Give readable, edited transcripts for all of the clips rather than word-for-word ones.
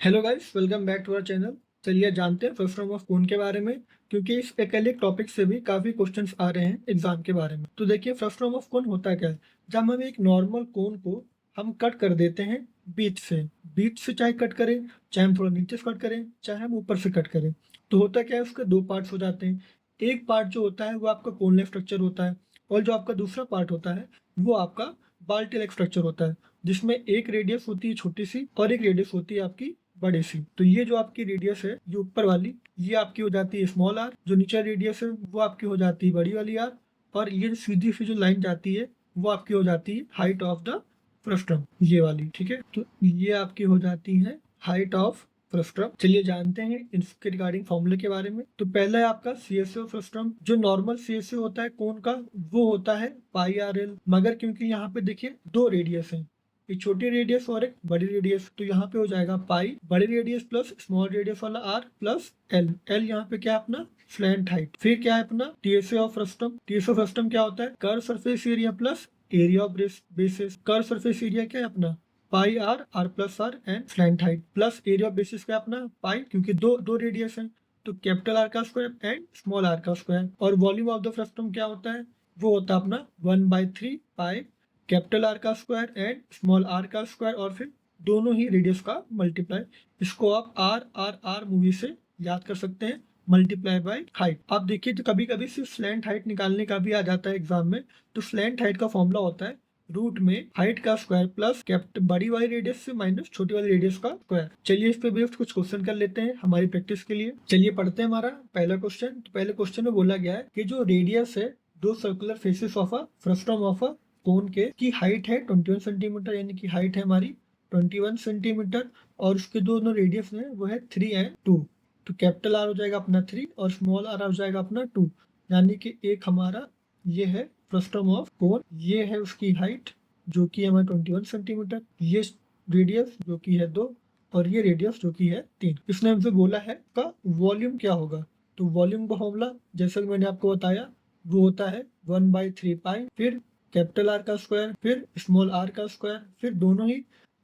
Hello guys, welcome back to our channel. चलिए जानते हैं फ्रस्टम ऑफ कोन के बारे में, क्योंकि इस एकलिक टॉपिक से भी काफी क्वेश्चंस आ रहे हैं एग्जाम के बारे में। तो देखिए फ्रस्टम ऑफ कोन होता क्या है। जब हम एक नॉर्मल कोन को हम कट कर देते हैं बीच से चाहे कट करें, चाहे हम थोड़ा नीचे से कट करें, चाहे हम ऊपर से कट करें, तो होता क्या है, उसके दो पार्ट्स हो जाते हैं। एक पार्ट जो होता है वो आपका कोनलेस स्ट्रक्चर होता है, और जो आपका दूसरा पार्ट होता है वो आपका बाल टेल स्ट्रक्चर होता है, जिसमें एक रेडियस होती है छोटी सी और एक रेडियस होती है आपकी बड़ी सी। तो ये जो आपकी रेडियस है, ये ऊपर वाली, ये आपकी हो जाती है स्मॉल आर। जो नीचे रेडियस है वो आपकी हो जाती है बड़ी वाली आर। और ये सीधी सी जो लाइन जाती है वो आपकी हो जाती है हाइट ऑफ द फ्रस्टम, ये वाली। ठीक है, तो ये आपकी हो जाती है हाइट ऑफ फ्रस्टम। चलिए जानते हैं इसके रिगार्डिंग फॉर्मूले के बारे में। तो पहला है आपका सीएसओ फ्रस्टम। जो नॉर्मल सीएसओ होता है कोन का, वो होता है पाई आर एल। मगर क्योंकि यहाँ पे देखिए दो रेडियस है, एक छोटी रेडियस और एक बड़ी रेडियस, तो यहाँ पे हो जाएगा पाई बड़ी रेडियस प्लस स्मॉल रेडियस वाला आर प्लस एल। एल यहाँ पे क्या है अपना स्लैंट हाइट। फिर क्या है अपना TSA of frustum. TSA of frustum क्या होता है, curve surface area plus area of basis. Curve surface area क्या है अपना pi R, R plus R and slant height, plus area of basis क्या अपना पाई, क्योंकि दो दो रेडियस है, तो कैपिटल आर का स्क्वायर एंड स्मॉल आर का स्क्वायर। और वॉल्यूम ऑफ द फ्रस्टम क्या होता है, वो होता है अपना 1/3 पाई कैपिटल आर का स्क्वायर एंड स्मॉल आर का स्क्वायर, और फिर दोनों ही रेडियस का मल्टीप्लाई। इसको आप आर आर आर मूवी से याद कर सकते हैं, मल्टीप्लाई बाय हाइट। आप देखिए तो कभी कभी सिर्फ स्लैंट हाइट निकालने का भी आ जाता है एग्जाम में। तो स्लैंट हाइट का फॉर्मूला होता है रूट में हाइट का स्क्वायर प्लस बड़ी वाली रेडियस से माइनस छोटी वाली रेडियस का स्क्वायर। चलिए इस पे बेस्ड कुछ क्वेश्चन कर लेते हैं हमारी प्रैक्टिस के लिए। चलिए पढ़ते हैं हमारा पहला क्वेश्चन। तो पहले क्वेश्चन में बोला गया है कि जो रेडियस है दो circular faces of a frustum of a cone के की हाइट है 21 सेंटीमीटर, यानी कि हाइट है हमारी 21 सेंटीमीटर, और उसके दोनों रेडियस है वो है 3 एंड 2। तो कैपिटल आर हो जाएगा अपना 3 और स्मॉल आर हो जाएगा अपना 2, यानी कि एक हमारा ये है फ्रस्टम ऑफ कोन, ये है उसकी हाइट जो कि है हमारा 21 सेंटीमीटर, ये रेडियस जो कि है 2, और ये रेडियस जो कि है 3। इसने हमसे बोला है का वॉल्यूम क्या होगा। तो वॉल्यूम का फॉर्मूला जैसा कि मैंने आपको बताया वो होता है 1/3 पाई, फिर कैपिटल आर का स्क्वायर, फिर स्मॉल आर का स्क्वायर, फिर दोनों ही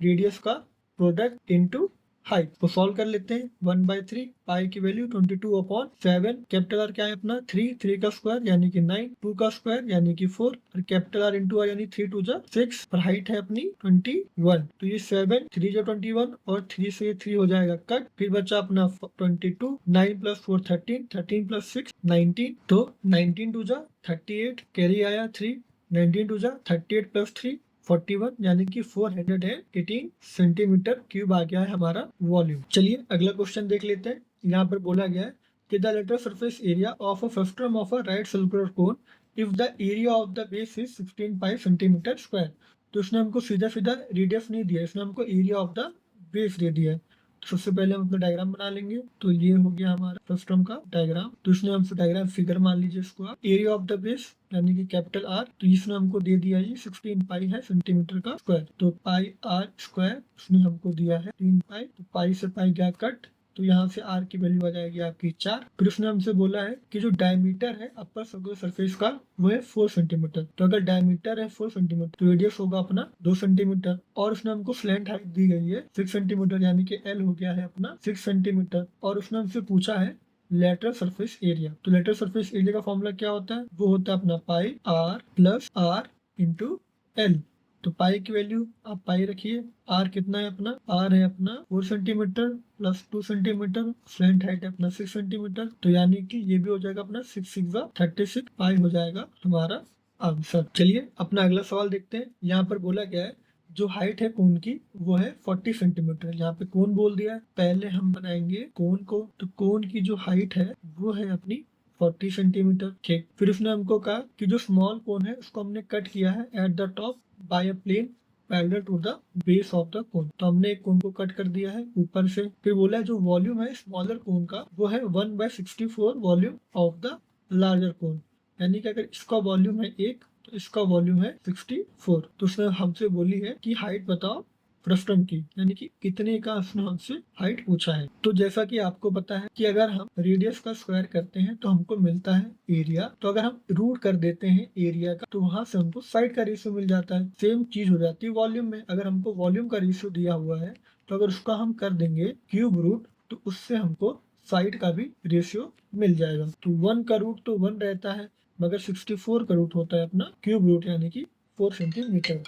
रेडियस का प्रोडक्ट इनटू हाइट। को सॉल्व कर लेते हैं। 1/3 पाई की वैल्यू 22/7, कैपिटल आर क्या है अपना 3 का स्क्वायर यानी कि 9, 2 का स्क्वायर यानी कि 4, और कैपिटल आर इंटू आर यानी 3 2 जा 6, और हाइट है अपनी 21। तो ये 7 3 जा 21, और 3 से 3 हो जाएगा कट, फिर बचा अपना 22, 9 + 4 13, 13 + 6 19, तो 19 2 जा 38, कैरी आया 3, 19 2 जा 38 + 3 41, यानी कि 418 सेंटीमीटर क्यूब आ गया है हमारा वॉल्यूम। चलिए अगला क्वेश्चन देख लेते हैं। यहाँ पर बोला गया है कि the lateral surface area of a frustum of a right circular cone if the area of the base is 16 pi centimetre square. तो इसने हमको सीधा सीधा रेडियस नहीं दिया, इसने हमको एरिया ऑफ द बेस दे दिया है। तो सबसे पहले हम अपना डायग्राम बना लेंगे। तो ये हो गया हमारा फ्रस्टम का डायग्राम। तो इसने हमसे डायग्राम फिगर मान लीजिए इसको आप। एरिया ऑफ द बेस यानी कि कैपिटल आर, तो इसने हमको दे दिया ये 16 पाई है सेंटीमीटर का स्क्वायर। तो पाई आर स्क्वायर इसने हमको दिया है 3 पाई, तो पाई से पाई गया कट, तो यहाँ से आर की वैल्यू आ जाएगी आपकी 4। फिर उसने हमसे बोला है कि जो डायमीटर है अपर सर्कुलर सरफेस का वो है 4 सेंटीमीटर। तो अगर डायमीटर है 4 सेंटीमीटर तो रेडियस होगा अपना 2 सेंटीमीटर, और उसने हमको स्लैंट हाइट दी गई है 6 सेंटीमीटर, यानी कि एल हो गया है अपना 6 सेंटीमीटर। और उसने हमसे पूछा है लेटरल सरफेस एरिया। तो लेटरल सरफेस एरिया का फॉर्मूला क्या होता है, वो होता है अपना pi R plus R into L. तो पाई की वैल्यू आप पाई रखिए, आर कितना है अपना, आर है अपना 4 centimetre plus 2 centimetre, slant height है अपना 6 सेंटीमीटर, तो यानी कि ये भी हो जाएगा अपना 6 6 36 पाई हो जाएगा हमारा आंसर। चलिए अपना अगला सवाल देखते हैं। यहाँ पर बोला गया है जो हाइट है कोन की वो है 40 सेंटीमीटर। यहाँ पे कोन बोल दिया है, पहले हम बनाएंगे कोन को। तो कोन की जो हाइट है वो है अपनी 40 सेंटीमीटर। ठीक, फिर उसने हमको कहा कि जो स्मॉल कोन है उसको हमने कट किया है at the top by a plane parallel to the base of the cone. तो हमने एक कोन को कट कर दिया है ऊपर से। फिर बोला है जो वॉल्यूम है स्मॉलर कोन का वो है 1/64 वॉल्यूम ऑफ द लार्जर कोन, यानी कि अगर इसका वॉल्यूम है 1 तो इसका वॉल्यूम है 64। तो उसने हमसे बोली है कि हाइट बताओ फ्रस्टम की, यानी कि कितने का उसने हमसे हाइट पूछा है। तो जैसा कि आपको पता है कि अगर हम रेडियस का स्क्वायर करते हैं तो हमको मिलता है एरिया, तो अगर हम रूट कर देते हैं एरिया का तो वहां से हमको साइड का रेशियो मिल जाता है। सेम चीज हो जाती है वॉल्यूम में। अगर हमको वॉल्यूम का रेशियो दिया हुआ है तो तो अगर उसका हम कर देंगे क्यूब रूट तो उससे हमको साइड का भी रेशियो मिल जाएगा। तो 1 का रूट तो 1 रहता है, मगर 64 का रूट होता है अपना क्यूब रूट यानी कि 4 सेंटीमीटर।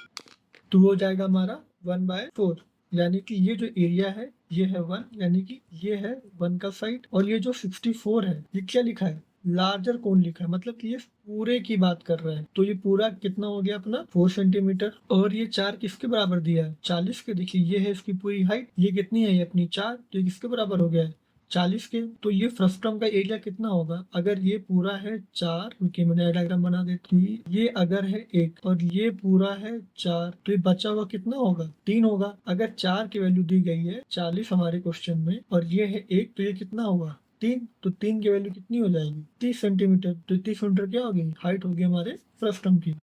तो वो जाएगा हमारा 1/4, यानी कि ये जो एरिया है ये है 1, यानी कि ये है 1 का साइड, और ये जो 64 है ये क्या लिखा है, लार्जर कोन लिखा है, मतलब कि ये पूरे की बात कर रहा है। तो ये पूरा कितना हो गया अपना 4 सेंटीमीटर, और ये 4 किसके बराबर दिया है, 40 के। देखिए ये है इसकी पूरी हाइट, ये कितनी है, ये अपनी 4, तो ये किसके बराबर हो गया है, 40 के। तो ये फ्रस्टम का एरिया कितना होगा, अगर ये पूरा है 4, क्योंकि मैंने डायग्राम बना देती, ये अगर है 1 और ये पूरा है 4, तो ये बचा हुआ कितना होगा, 3 होगा। अगर 4 की वैल्यू दी गई है 40 हमारे क्वेश्चन में, और ये है 1, तो ये कितना होगा 3, तो 3 की वैल्यू कितनी हो जाएगी 30 सेंटीमीटर। तो 30 सेंटीमीटर क्या होगी, हाइट होगी हमारे फ्रस्टम की।